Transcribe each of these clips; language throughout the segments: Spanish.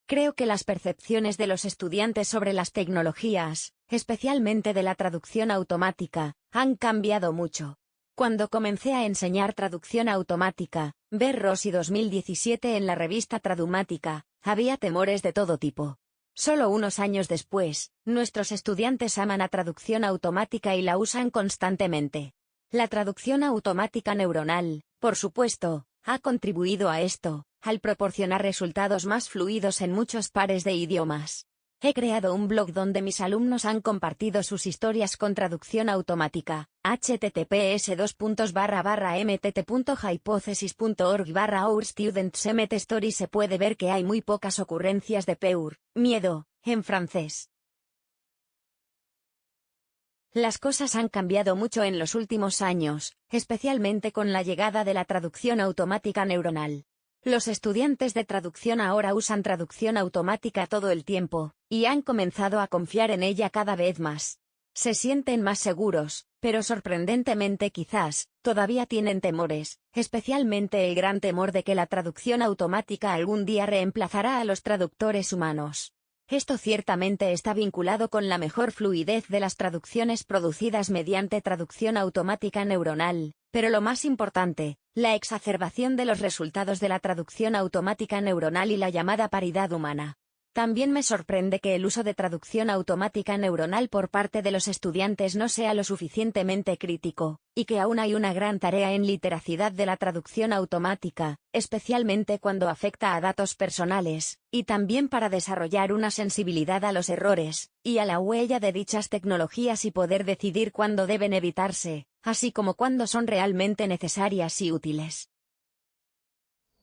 Creo que las percepciones de los estudiantes sobre las tecnologías, especialmente de la traducción automática, han cambiado mucho. Cuando comencé a enseñar traducción automática, ver Rossi 2017 en la revista Tradumática, había temores de todo tipo. Solo unos años después, nuestros estudiantes aman a traducción automática y la usan constantemente. La traducción automática neuronal, por supuesto, ha contribuido a esto, al proporcionar resultados más fluidos en muchos pares de idiomas. He creado un blog donde mis alumnos han compartido sus historias con traducción automática, https://mtt.hypothesis.org/our-students-mt-story. Se puede ver que hay muy pocas ocurrencias de peur, miedo, en francés. Las cosas han cambiado mucho en los últimos años, especialmente con la llegada de la traducción automática neuronal. Los estudiantes de traducción ahora usan traducción automática todo el tiempo, y han comenzado a confiar en ella cada vez más. Se sienten más seguros, pero sorprendentemente quizás, todavía tienen temores, especialmente el gran temor de que la traducción automática algún día reemplazará a los traductores humanos. Esto ciertamente está vinculado con la mejor fluidez de las traducciones producidas mediante traducción automática neuronal, pero lo más importante, la exacerbación de los resultados de la traducción automática neuronal y la llamada paridad humana. También me sorprende que el uso de traducción automática neuronal por parte de los estudiantes no sea lo suficientemente crítico, y que aún hay una gran tarea en literacidad de la traducción automática, especialmente cuando afecta a datos personales, y también para desarrollar una sensibilidad a los errores, y a la huella de dichas tecnologías y poder decidir cuándo deben evitarse, así como cuándo son realmente necesarias y útiles.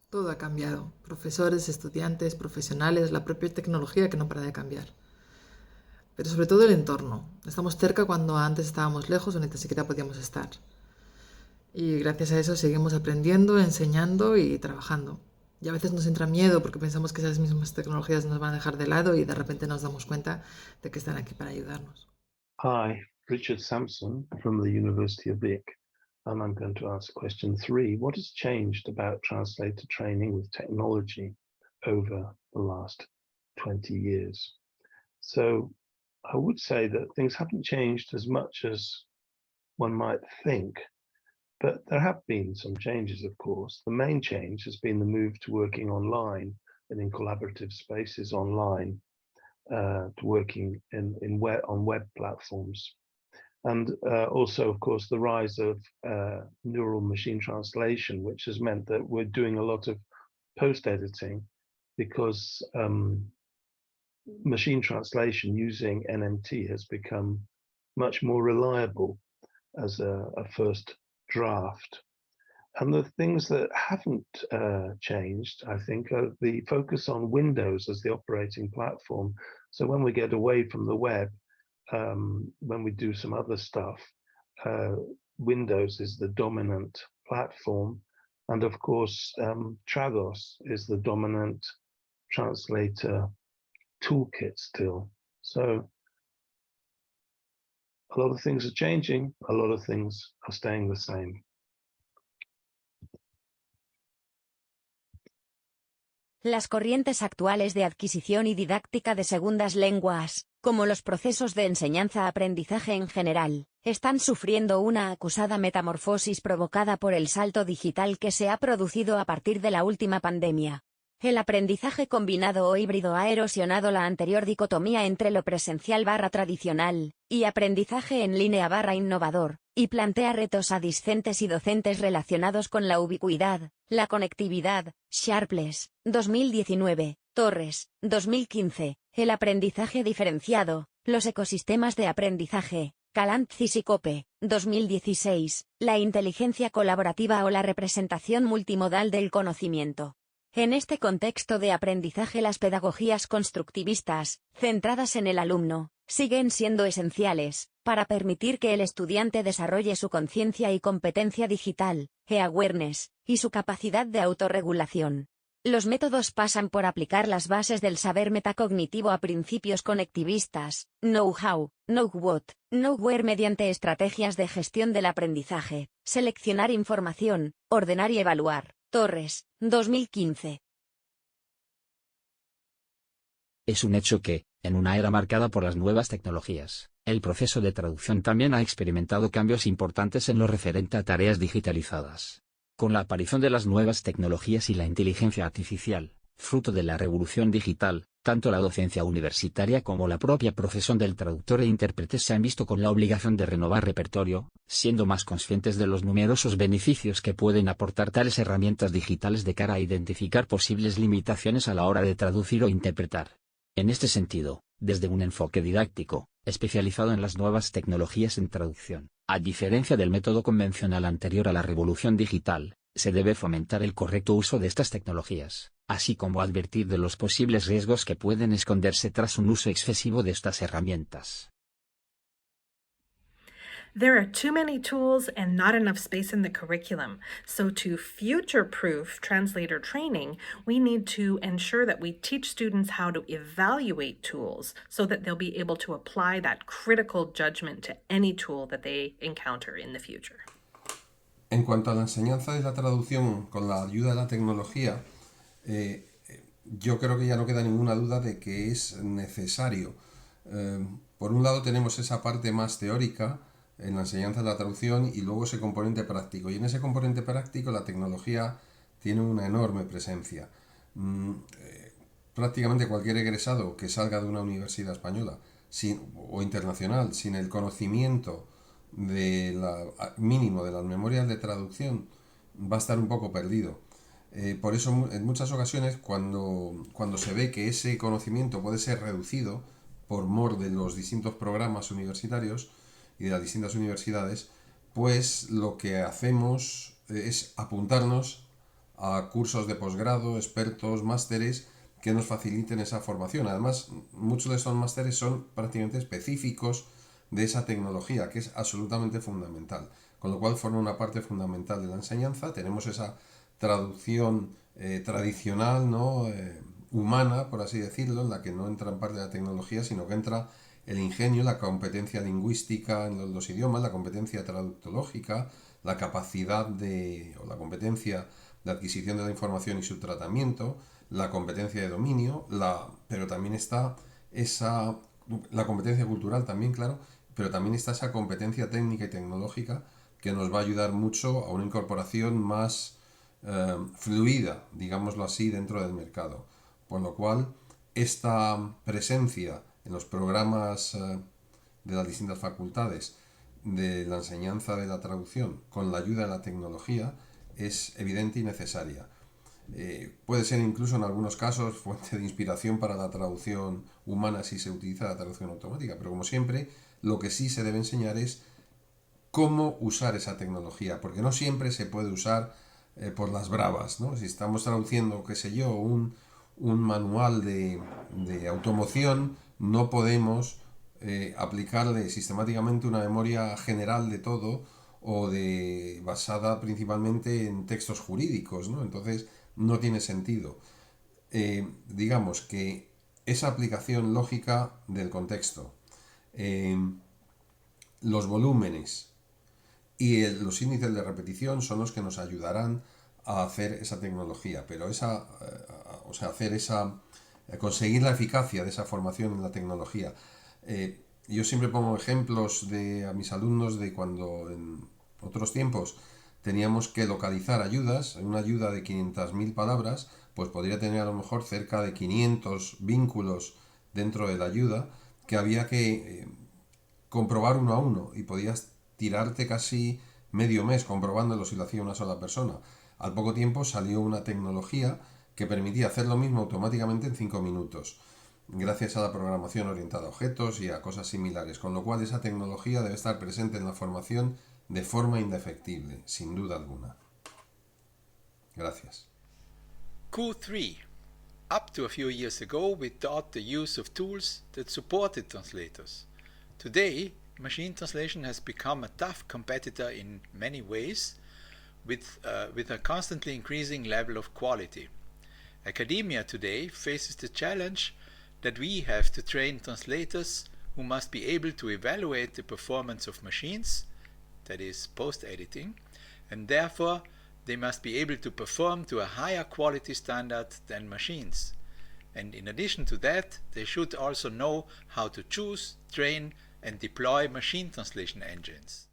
Todo ha cambiado. Profesores, estudiantes, profesionales, la propia tecnología que no para de cambiar. Pero sobre todo el entorno. Estamos cerca cuando antes estábamos lejos o ni tan siquiera podíamos estar. Y gracias a eso seguimos aprendiendo, enseñando y trabajando. Y a veces nos entra miedo porque pensamos que esas mismas tecnologías nos van a dejar de lado y de repente nos damos cuenta de que están aquí para ayudarnos. Hi, Richard Sampson from the University of Vic, and I'm going to ask question 3. What has changed about translator training with technology over the last 20 years? So I would say that things haven't changed as much as one might think, but there have been some changes, of course. The main change has been the move to working online and in collaborative spaces online, to working on web platforms. And also, of course, the rise of neural machine translation, which has meant that we're doing a lot of post-editing because machine translation using NMT has become much more reliable as a first draft. And the things that haven't changed, I think, are the focus on Windows as the operating platform. So when we get away from the web, when we do some other stuff, Windows is the dominant platform. And of course, Trados is the dominant translator toolkit still. So a lot of things are changing, a lot of things are staying the same. Las corrientes actuales de adquisición y didáctica de segundas lenguas, como los procesos de enseñanza-aprendizaje en general, están sufriendo una acusada metamorfosis provocada por el salto digital que se ha producido a partir de la última pandemia. El aprendizaje combinado o híbrido ha erosionado la anterior dicotomía entre lo presencial/tradicional, y aprendizaje en línea/innovador, y plantea retos a discentes y docentes relacionados con la ubicuidad, la conectividad. Sharpless, 2019, Torres, 2015, el aprendizaje diferenciado, los ecosistemas de aprendizaje, Calantzis y Cope, 2016, la inteligencia colaborativa o la representación multimodal del conocimiento. En este contexto de aprendizaje, las pedagogías constructivistas, centradas en el alumno, siguen siendo esenciales, para permitir que el estudiante desarrolle su conciencia y competencia digital, e-awareness, y su capacidad de autorregulación. Los métodos pasan por aplicar las bases del saber metacognitivo a principios conectivistas, know-how, know-what, know-where mediante estrategias de gestión del aprendizaje, seleccionar información, ordenar y evaluar. Torres, 2015. Es un hecho que, en una era marcada por las nuevas tecnologías, el proceso de traducción también ha experimentado cambios importantes en lo referente a tareas digitalizadas. Con la aparición de las nuevas tecnologías y la inteligencia artificial, fruto de la revolución digital, tanto la docencia universitaria como la propia profesión del traductor e intérprete se han visto con la obligación de renovar repertorio, siendo más conscientes de los numerosos beneficios que pueden aportar tales herramientas digitales de cara a identificar posibles limitaciones a la hora de traducir o interpretar. En este sentido, desde un enfoque didáctico, especializado en las nuevas tecnologías en traducción, a diferencia del método convencional anterior a la revolución digital, se debe fomentar el correcto uso de estas tecnologías, así como advertir de los posibles riesgos que pueden esconderse tras un uso excesivo de estas herramientas. There are too many tools and not enough space in the curriculum. So to future-proof translator training, we need to ensure that we teach students how to evaluate tools so that they'll be able to apply that critical judgment to any tool that they encounter in the future. En cuanto a la enseñanza de la traducción con la ayuda de la tecnología, yo creo que ya no queda ninguna duda de que es necesario. Por un lado tenemos esa parte más teórica en la enseñanza de la traducción y luego ese componente práctico. Y en ese componente práctico la tecnología tiene una enorme presencia. Prácticamente cualquier egresado que salga de una universidad española o internacional sin el conocimiento mínimo de las memorias de traducción va a estar un poco perdido. Por eso en muchas ocasiones cuando se ve que ese conocimiento puede ser reducido por mor de los distintos programas universitarios y de las distintas universidades, pues lo que hacemos es apuntarnos a cursos de posgrado, expertos, másteres que nos faciliten esa formación. Además, muchos de esos másteres son prácticamente específicos de esa tecnología, que es absolutamente fundamental, con lo cual forma una parte fundamental de la enseñanza. Tenemos esa traducción tradicional, ¿no? Humana, por así decirlo, en la que no entra en parte de la tecnología, sino que entra el ingenio, la competencia lingüística en los idiomas, la competencia traductológica, la capacidad o la competencia de adquisición de la información y su tratamiento, la competencia de dominio, pero también está la competencia cultural también, claro, pero también está esa competencia técnica y tecnológica que nos va a ayudar mucho a una incorporación más fluida, digámoslo así, dentro del mercado. Por lo cual, esta presencia en los programas de las distintas facultades de la enseñanza de la traducción con la ayuda de la tecnología es evidente y necesaria. Puede ser incluso en algunos casos fuente de inspiración para la traducción humana si se utiliza la traducción automática, pero como siempre, lo que sí se debe enseñar es cómo usar esa tecnología, porque no siempre se puede usar por las bravas, ¿no? Si estamos traduciendo, qué sé yo, un manual de automoción, no podemos aplicarle sistemáticamente una memoria general de todo o basada principalmente en textos jurídicos, ¿no? Entonces no tiene sentido. Digamos que esa aplicación lógica del contexto, los volúmenes y los índices de repetición son los que nos ayudarán a hacer esa tecnología, pero conseguir la eficacia de esa formación en la tecnología. Yo siempre pongo ejemplos a mis alumnos de cuando en otros tiempos teníamos que localizar ayudas. Una ayuda de 500.000 palabras, pues podría tener a lo mejor cerca de 500 vínculos dentro de la ayuda que había que comprobar uno a uno y podías tirarte casi medio mes comprobándolo si lo hacía una sola persona. Al poco tiempo salió una tecnología que permitía hacer lo mismo automáticamente en 5 minutos, gracias a la programación orientada a objetos y a cosas similares, con lo cual esa tecnología debe estar presente en la formación de forma indefectible, sin duda alguna. Gracias. Q3. Up to a few years ago, we taught the use of tools that supported translators. Today, machine translation has become a tough competitor in many ways, with a constantly increasing level of quality. Academia today faces the challenge that we have to train translators who must be able to evaluate the performance of machines, that is, post-editing, and therefore they must be able to perform to a higher quality standard than machines. And in addition to that, they should also know how to choose, train, and deploy machine translation engines.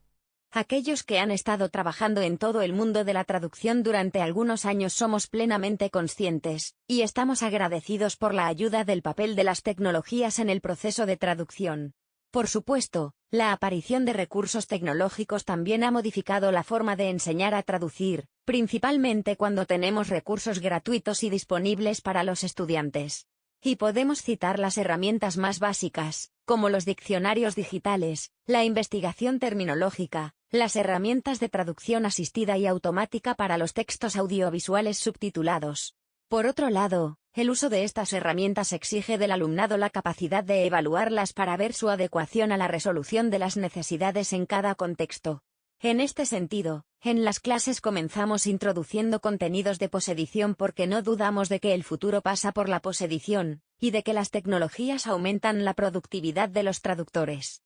Aquellos que han estado trabajando en todo el mundo de la traducción durante algunos años somos plenamente conscientes, y estamos agradecidos por la ayuda del papel de las tecnologías en el proceso de traducción. Por supuesto, la aparición de recursos tecnológicos también ha modificado la forma de enseñar a traducir, principalmente cuando tenemos recursos gratuitos y disponibles para los estudiantes. Y podemos citar las herramientas más básicas, como los diccionarios digitales, la investigación terminológica, las herramientas de traducción asistida y automática para los textos audiovisuales subtitulados. Por otro lado, el uso de estas herramientas exige del alumnado la capacidad de evaluarlas para ver su adecuación a la resolución de las necesidades en cada contexto. En este sentido, en las clases comenzamos introduciendo contenidos de posedición porque no dudamos de que el futuro pasa por la posedición, y de que las tecnologías aumentan la productividad de los traductores.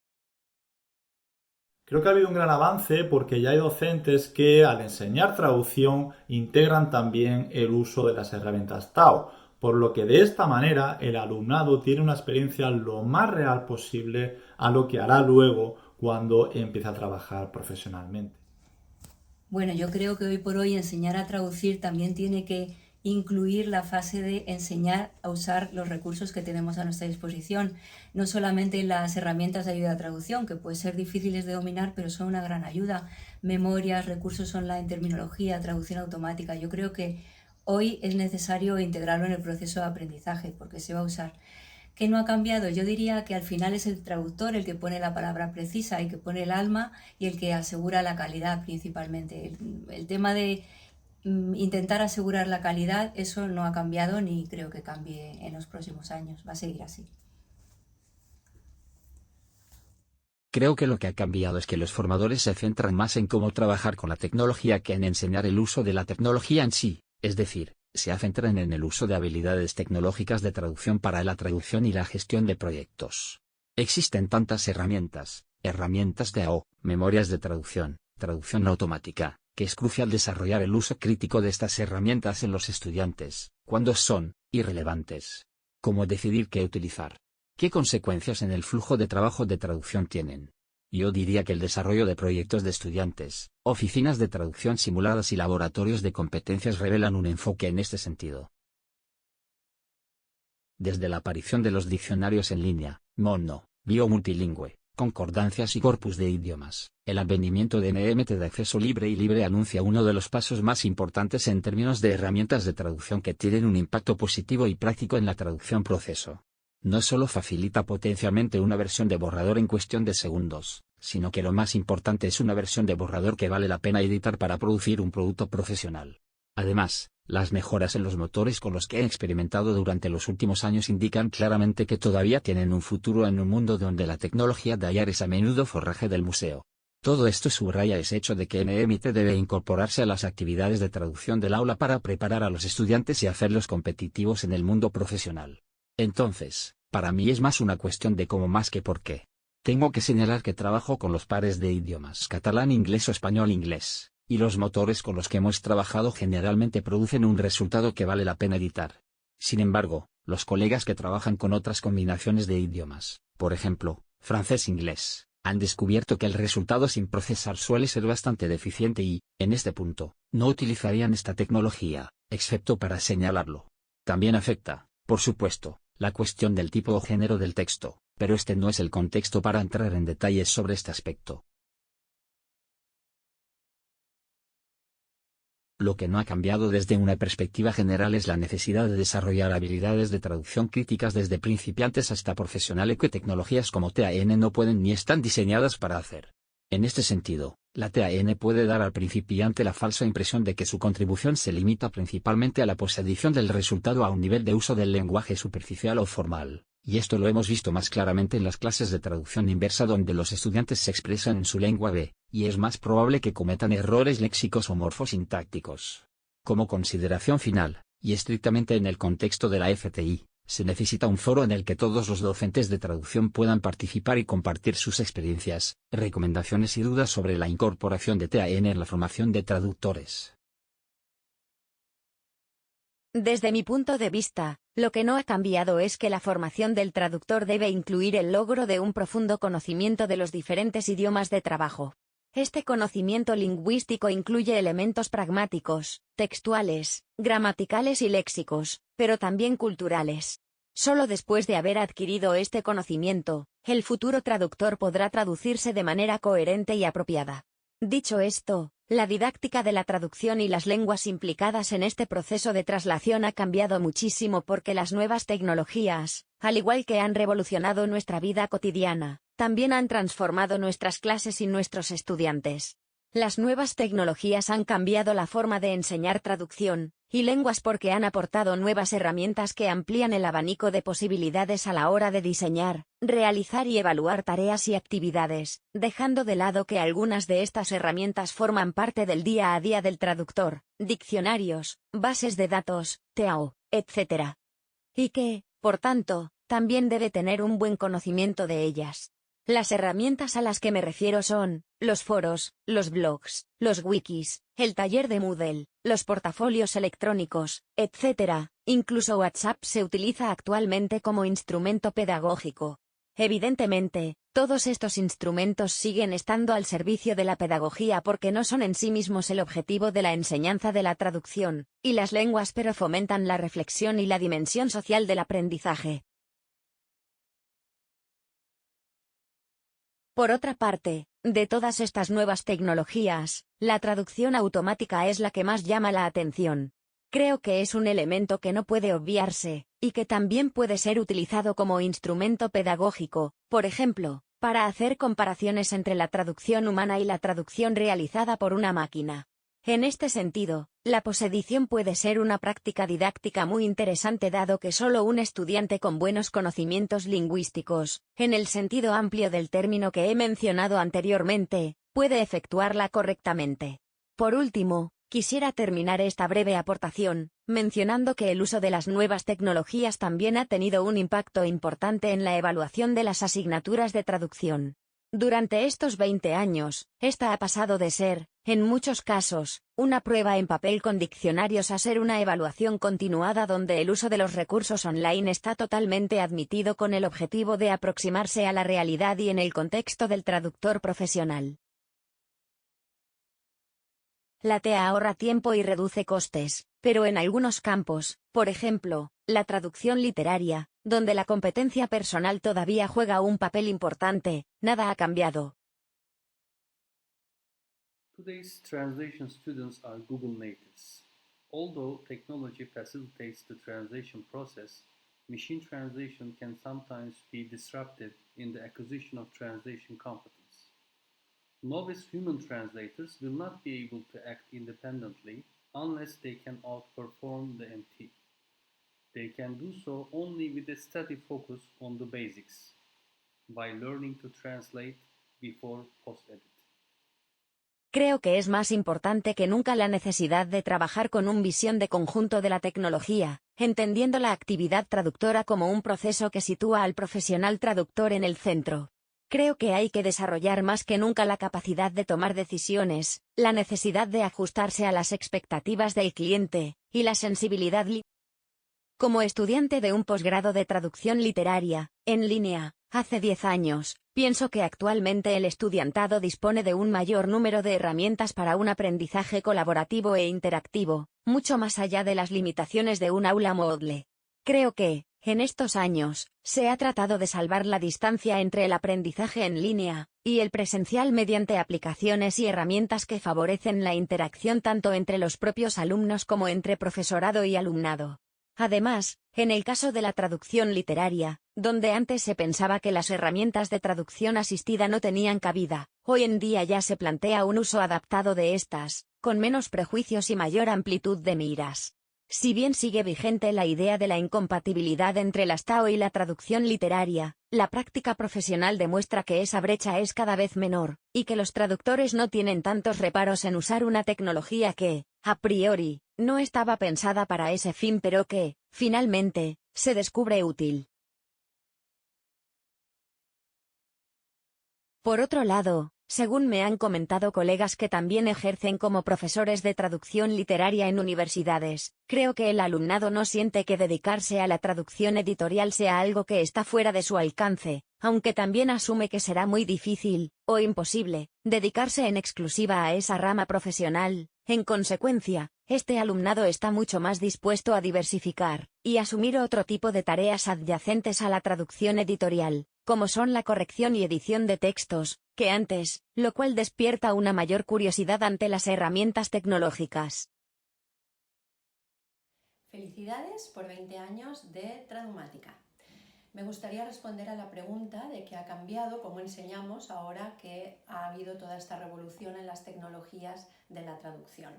Creo que ha habido un gran avance porque ya hay docentes que al enseñar traducción integran también el uso de las herramientas TAO, por lo que de esta manera el alumnado tiene una experiencia lo más real posible a lo que hará luego cuando empiece a trabajar profesionalmente. Bueno, yo creo que hoy por hoy enseñar a traducir también tiene que incluir la fase de enseñar a usar los recursos que tenemos a nuestra disposición, no solamente las herramientas de ayuda a traducción, que pueden ser difíciles de dominar, pero son una gran ayuda, memorias, recursos online, terminología, traducción automática. Yo creo que hoy es necesario integrarlo en el proceso de aprendizaje, porque se va a usar. ¿Qué no ha cambiado? Yo diría que al final es el traductor el que pone la palabra precisa, el que pone el alma y el que asegura la calidad principalmente. El tema de intentar asegurar la calidad, eso no ha cambiado ni creo que cambie en los próximos años. Va a seguir así. Creo que lo que ha cambiado es que los formadores se centran más en cómo trabajar con la tecnología que en enseñar el uso de la tecnología en sí, es decir, se centran en el uso de habilidades tecnológicas de traducción para la traducción y la gestión de proyectos. Existen tantas herramientas de AO, memorias de traducción, traducción automática, que es crucial desarrollar el uso crítico de estas herramientas en los estudiantes, cuando son irrelevantes. ¿Cómo decidir qué utilizar? ¿Qué consecuencias en el flujo de trabajo de traducción tienen? Yo diría que el desarrollo de proyectos de estudiantes, oficinas de traducción simuladas y laboratorios de competencias revelan un enfoque en este sentido. Desde la aparición de los diccionarios en línea, Mono, Biomultilingüe, concordancias y corpus de idiomas, el advenimiento de NMT de acceso libre y libre anuncia uno de los pasos más importantes en términos de herramientas de traducción que tienen un impacto positivo y práctico en la traducción proceso. No solo facilita potencialmente una versión de borrador en cuestión de segundos, sino que lo más importante es una versión de borrador que vale la pena editar para producir un producto profesional. Además, las mejoras en los motores con los que he experimentado durante los últimos años indican claramente que todavía tienen un futuro en un mundo donde la tecnología de hallar es a menudo forraje del museo. Todo esto subraya ese hecho de que NMT debe incorporarse a las actividades de traducción del aula para preparar a los estudiantes y hacerlos competitivos en el mundo profesional. Entonces, para mí es más una cuestión de cómo más que por qué. Tengo que señalar que trabajo con los pares de idiomas catalán, inglés o español, inglés, y los motores con los que hemos trabajado generalmente producen un resultado que vale la pena editar. Sin embargo, los colegas que trabajan con otras combinaciones de idiomas, por ejemplo, francés-inglés, han descubierto que el resultado sin procesar suele ser bastante deficiente y, en este punto, no utilizarían esta tecnología, excepto para señalarlo. También afecta, por supuesto, la cuestión del tipo o género del texto, pero este no es el contexto para entrar en detalles sobre este aspecto. Lo que no ha cambiado desde una perspectiva general es la necesidad de desarrollar habilidades de traducción críticas desde principiantes hasta profesionales que tecnologías como TAN no pueden ni están diseñadas para hacer. En este sentido, la TAN puede dar al principiante la falsa impresión de que su contribución se limita principalmente a la posedición del resultado a un nivel de uso del lenguaje superficial o formal, y esto lo hemos visto más claramente en las clases de traducción inversa donde los estudiantes se expresan en su lengua B, y es más probable que cometan errores léxicos o morfosintácticos. Como consideración final, y estrictamente en el contexto de la FTI, se necesita un foro en el que todos los docentes de traducción puedan participar y compartir sus experiencias, recomendaciones y dudas sobre la incorporación de TAN en la formación de traductores. Desde mi punto de vista, lo que no ha cambiado es que la formación del traductor debe incluir el logro de un profundo conocimiento de los diferentes idiomas de trabajo. Este conocimiento lingüístico incluye elementos pragmáticos, textuales, gramaticales y léxicos, pero también culturales. Solo después de haber adquirido este conocimiento, el futuro traductor podrá traducirse de manera coherente y apropiada. Dicho esto, la didáctica de la traducción y las lenguas implicadas en este proceso de traslación ha cambiado muchísimo porque las nuevas tecnologías, al igual que han revolucionado nuestra vida cotidiana, también han transformado nuestras clases y nuestros estudiantes. Las nuevas tecnologías han cambiado la forma de enseñar traducción y lenguas porque han aportado nuevas herramientas que amplían el abanico de posibilidades a la hora de diseñar, realizar y evaluar tareas y actividades, dejando de lado que algunas de estas herramientas forman parte del día a día del traductor, diccionarios, bases de datos, TEAO, etc. Y que, por tanto, también debe tener un buen conocimiento de ellas. Las herramientas a las que me refiero son los foros, los blogs, los wikis, el taller de Moodle, los portafolios electrónicos, etc. Incluso WhatsApp se utiliza actualmente como instrumento pedagógico. Evidentemente, todos estos instrumentos siguen estando al servicio de la pedagogía porque no son en sí mismos el objetivo de la enseñanza de la traducción y las lenguas, pero fomentan la reflexión y la dimensión social del aprendizaje. Por otra parte, de todas estas nuevas tecnologías, la traducción automática es la que más llama la atención. Creo que es un elemento que no puede obviarse, y que también puede ser utilizado como instrumento pedagógico, por ejemplo, para hacer comparaciones entre la traducción humana y la traducción realizada por una máquina. En este sentido, la posedición puede ser una práctica didáctica muy interesante dado que solo un estudiante con buenos conocimientos lingüísticos, en el sentido amplio del término que he mencionado anteriormente, puede efectuarla correctamente. Por último, quisiera terminar esta breve aportación, mencionando que el uso de las nuevas tecnologías también ha tenido un impacto importante en la evaluación de las asignaturas de traducción. Durante estos 20 años, esta ha pasado de ser, en muchos casos, una prueba en papel con diccionarios a ser una evaluación continuada donde el uso de los recursos online está totalmente admitido con el objetivo de aproximarse a la realidad y en el contexto del traductor profesional. La TEA ahorra tiempo y reduce costes, pero en algunos campos, por ejemplo, la traducción literaria, donde la competencia personal todavía juega un papel importante, nada ha cambiado. Today's translation students are Google natives. Although technology facilitates the translation process, machine translation can sometimes be disruptive in the acquisition of translation competence. Novice human translators will not be able to act independently unless they can outperform the MT. They can do so only with a steady focus on the basics, by learning to translate before post-edit. Creo que es más importante que nunca la necesidad de trabajar con una visión de conjunto de la tecnología, entendiendo la actividad traductora como un proceso que sitúa al profesional traductor en el centro. Creo que hay que desarrollar más que nunca la capacidad de tomar decisiones, la necesidad de ajustarse a las expectativas del cliente, y la sensibilidad. Como estudiante de un posgrado de traducción literaria, en línea, hace 10 años, pienso que actualmente el estudiantado dispone de un mayor número de herramientas para un aprendizaje colaborativo e interactivo, mucho más allá de las limitaciones de un aula Moodle. Creo que, en estos años, se ha tratado de salvar la distancia entre el aprendizaje en línea y el presencial mediante aplicaciones y herramientas que favorecen la interacción tanto entre los propios alumnos como entre profesorado y alumnado. Además, en el caso de la traducción literaria, donde antes se pensaba que las herramientas de traducción asistida no tenían cabida, hoy en día ya se plantea un uso adaptado de estas, con menos prejuicios y mayor amplitud de miras. Si bien sigue vigente la idea de la incompatibilidad entre las TAO y la traducción literaria, la práctica profesional demuestra que esa brecha es cada vez menor, y que los traductores no tienen tantos reparos en usar una tecnología que, a priori, no estaba pensada para ese fin pero que, finalmente, se descubre útil. Por otro lado, Según me han comentado colegas que también ejercen como profesores de traducción literaria en universidades, creo que el alumnado no siente que dedicarse a la traducción editorial sea algo que está fuera de su alcance, aunque también asume que será muy difícil, o imposible, dedicarse en exclusiva a esa rama profesional. En consecuencia, este alumnado está mucho más dispuesto a diversificar y asumir otro tipo de tareas adyacentes a la traducción editorial, como son la corrección y edición de textos, que antes, lo cual despierta una mayor curiosidad ante las herramientas tecnológicas. Felicidades por 20 años de Tradumática. Me gustaría responder a la pregunta de qué ha cambiado, cómo enseñamos ahora que ha habido toda esta revolución en las tecnologías de la traducción.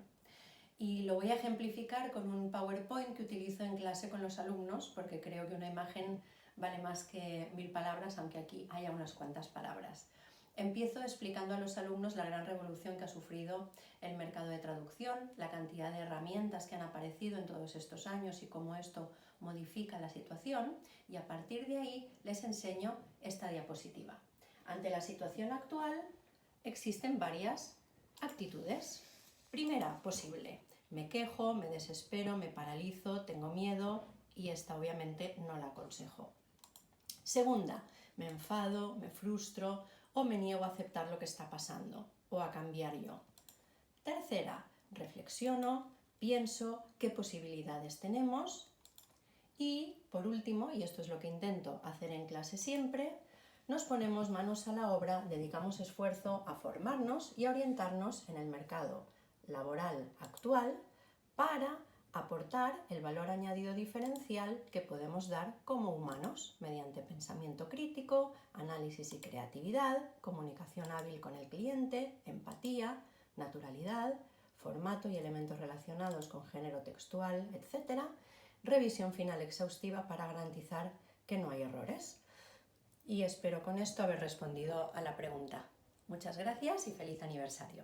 Y lo voy a ejemplificar con un PowerPoint que utilizo en clase con los alumnos, porque creo que una imagen vale más que 1000 palabras, aunque aquí haya unas cuantas palabras. Empiezo explicando a los alumnos la gran revolución que ha sufrido el mercado de traducción, la cantidad de herramientas que han aparecido en todos estos años y cómo esto modifica la situación, y a partir de ahí les enseño esta diapositiva. Ante la situación actual existen varias actitudes. Primera posible: me quejo, me desespero, me paralizo, tengo miedo, y esta obviamente no la aconsejo. Segunda, me enfado, me frustro o me niego a aceptar lo que está pasando o a cambiar yo. Tercera, reflexiono, pienso qué posibilidades tenemos. Y por último, y esto es lo que intento hacer en clase siempre, nos ponemos manos a la obra, dedicamos esfuerzo a formarnos y a orientarnos en el mercado laboral actual para aportar el valor añadido diferencial que podemos dar como humanos mediante pensamiento crítico, análisis y creatividad, comunicación hábil con el cliente, empatía, naturalidad, formato y elementos relacionados con género textual, etc. Revisión final exhaustiva para garantizar que no hay errores. Y espero con esto haber respondido a la pregunta. Muchas gracias y feliz aniversario.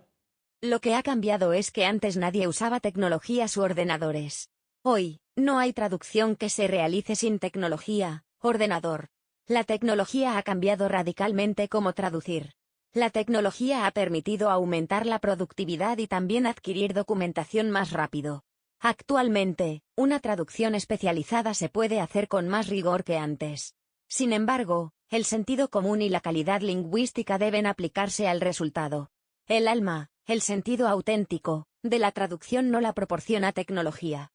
Lo que ha cambiado es que antes nadie usaba tecnologías u ordenadores. Hoy, no hay traducción que se realice sin tecnología, ordenador. La tecnología ha cambiado radicalmente cómo traducir. La tecnología ha permitido aumentar la productividad y también adquirir documentación más rápido. Actualmente, una traducción especializada se puede hacer con más rigor que antes. Sin embargo, el sentido común y la calidad lingüística deben aplicarse al resultado. El alma, el sentido auténtico, de la traducción no la proporciona tecnología.